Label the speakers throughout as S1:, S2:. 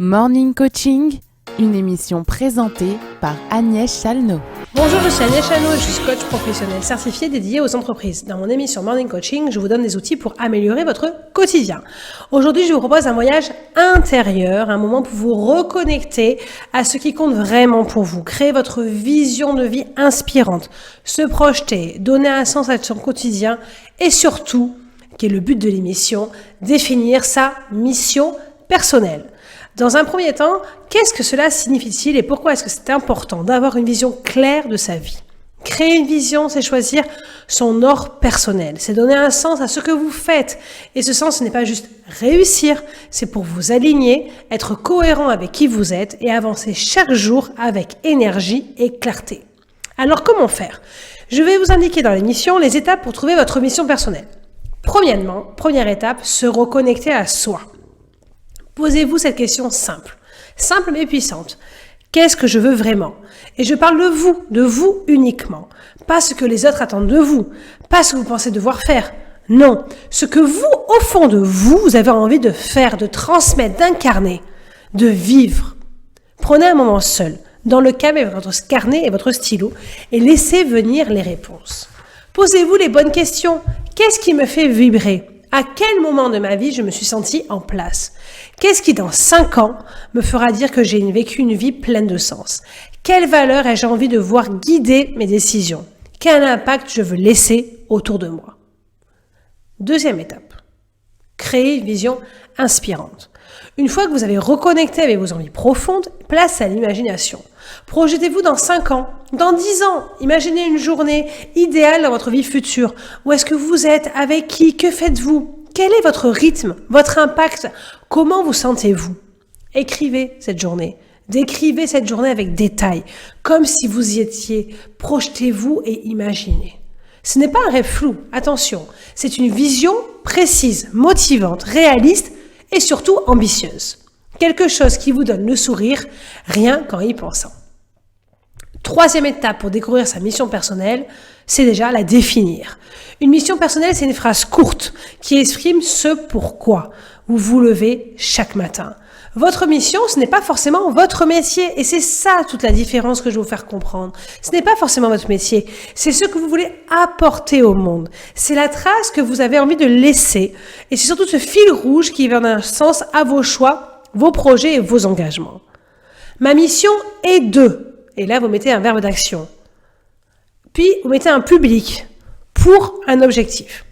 S1: Morning Coaching, une émission présentée par Agnès Challenot.
S2: Bonjour, je suis Agnès Challenot et je suis coach professionnel certifié dédié aux entreprises. Dans mon émission Morning Coaching, je vous donne des outils pour améliorer votre quotidien. Aujourd'hui, je vous propose un voyage intérieur, un moment pour vous reconnecter à ce qui compte vraiment pour vous, créer votre vision de vie inspirante, se projeter, donner un sens à son quotidien et surtout, qui est le but de l'émission, définir sa mission personnelle. Dans un premier temps, qu'est-ce que cela signifie-t-il et pourquoi est-ce que c'est important d'avoir une vision claire de sa vie ? Créer une vision, c'est choisir son or personnel, c'est donner un sens à ce que vous faites. Et ce sens, ce n'est pas juste réussir, c'est pour vous aligner, être cohérent avec qui vous êtes et avancer chaque jour avec énergie et clarté. Alors comment faire ? Je vais vous indiquer dans l'émission les étapes pour trouver votre mission personnelle. Premièrement, première étape, se reconnecter à soi. Posez-vous cette question simple mais puissante. Qu'est-ce que je veux vraiment ? Et je parle de vous uniquement. Pas ce que les autres attendent de vous, pas ce que vous pensez devoir faire. Non, ce que vous, au fond de vous, vous avez envie de faire, de transmettre, d'incarner, de vivre. Prenez un moment seul, dans le calme avec votre carnet et votre stylo, et laissez venir les réponses. Posez-vous les bonnes questions. Qu'est-ce qui me fait vibrer ? À quel moment de ma vie je me suis sentie en place ? Qu'est-ce qui, dans 5 ans, me fera dire que j'ai vécu une vie pleine de sens ? Quelles valeurs ai-je envie de voir guider mes décisions ? Quel impact je veux laisser autour de moi ? Deuxième étape, créer une vision inspirante. Une fois que vous avez reconnecté avec vos envies profondes, place à l'imagination. Projetez-vous dans 5 ans, dans 10 ans. Imaginez une journée idéale dans votre vie future. Où est-ce que vous êtes ? Avec qui ? Que faites-vous ? Quel est votre rythme ? Votre impact ? Comment vous sentez-vous ? Écrivez cette journée. Décrivez cette journée avec détail, comme si vous y étiez. Projetez-vous et imaginez. Ce n'est pas un rêve flou, attention. C'est une vision précise, motivante, réaliste et surtout ambitieuse. Quelque chose qui vous donne le sourire, rien qu'en y pensant. Troisième étape pour découvrir sa mission personnelle, c'est déjà la définir. Une mission personnelle, c'est une phrase courte qui exprime ce pourquoi vous vous levez chaque matin. Votre mission, ce n'est pas forcément votre métier et c'est ça toute la différence que je vais vous faire comprendre. Ce n'est pas forcément votre métier, c'est ce que vous voulez apporter au monde. C'est la trace que vous avez envie de laisser et c'est surtout ce fil rouge qui va dans un sens à vos choix, vos projets et vos engagements. Ma mission est de... Et là, vous mettez un verbe d'action. Puis, vous mettez un public pour un objectif.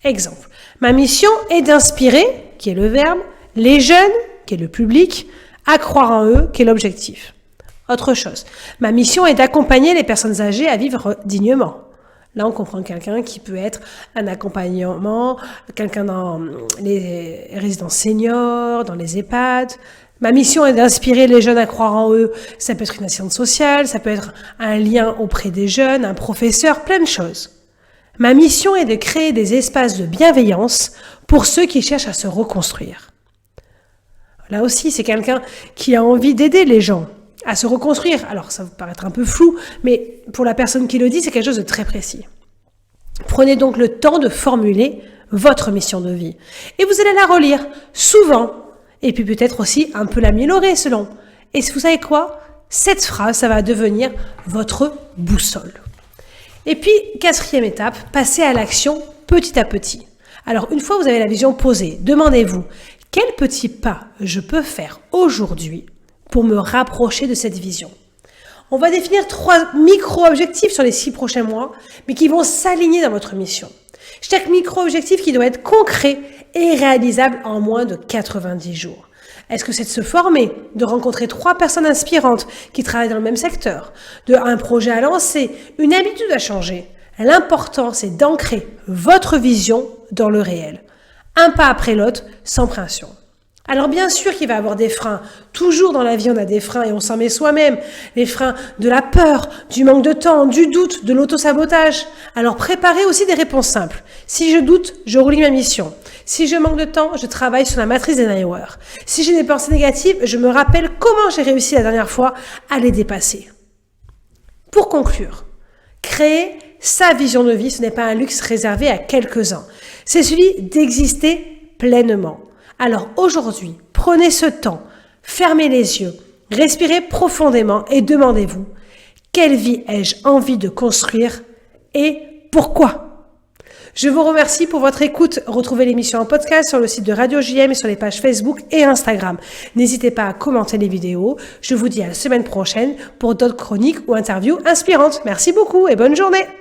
S2: Exemple. Ma mission est d'inspirer, qui est le verbe, les jeunes, qui est le public, à croire en eux, qui est l'objectif. Autre chose. Ma mission est d'accompagner les personnes âgées à vivre dignement. Là, on comprend quelqu'un qui peut être un accompagnement, quelqu'un dans les résidences seniors, dans les EHPAD. Ma mission est d'inspirer les jeunes à croire en eux. Ça peut être une assistante sociale, ça peut être un lien auprès des jeunes, un professeur, plein de choses. Ma mission est de créer des espaces de bienveillance pour ceux qui cherchent à se reconstruire. Là aussi, c'est quelqu'un qui a envie d'aider les gens à se reconstruire. Alors, ça vous paraître un peu flou, mais pour la personne qui le dit, c'est quelque chose de très précis. Prenez donc le temps de formuler votre mission de vie. Et vous allez la relire souvent. Et puis peut-être aussi un peu l'améliorer selon. Et vous savez quoi ? Cette phrase, ça va devenir votre boussole. Et puis, quatrième étape, passez à l'action petit à petit. Alors, une fois que vous avez la vision posée, demandez-vous, quel petit pas je peux faire aujourd'hui pour me rapprocher de cette vision ? On va définir 3 micro-objectifs sur les 6 prochains mois, mais qui vont s'aligner dans votre mission. Chaque micro-objectif qui doit être concret et réalisable en moins de 90 jours. Est-ce que c'est de se former, de rencontrer 3 personnes inspirantes qui travaillent dans le même secteur, un projet à lancer, une habitude à changer ? L'important, c'est d'ancrer votre vision dans le réel. Un pas après l'autre, sans pression. Alors bien sûr qu'il va y avoir des freins. Toujours dans la vie, on a des freins et on s'en met soi-même. Les freins de la peur, du manque de temps, du doute, de l'auto-sabotage. Alors préparez aussi des réponses simples. Si je doute, je relis ma mission. Si je manque de temps, je travaille sur la matrice d'Eisenhower. Si j'ai des pensées négatives, je me rappelle comment j'ai réussi la dernière fois à les dépasser. Pour conclure, créer sa vision de vie, ce n'est pas un luxe réservé à quelques-uns. C'est celui d'exister pleinement. Alors aujourd'hui, prenez ce temps, Fermez les yeux, respirez profondément et demandez-vous « Quelle vie ai-je envie de construire et pourquoi ?» Je vous remercie pour votre écoute. Retrouvez l'émission en podcast sur le site de Radio JM et sur les pages Facebook et Instagram. N'hésitez pas à commenter les vidéos. Je vous dis à la semaine prochaine pour d'autres chroniques ou interviews inspirantes. Merci beaucoup et bonne journée.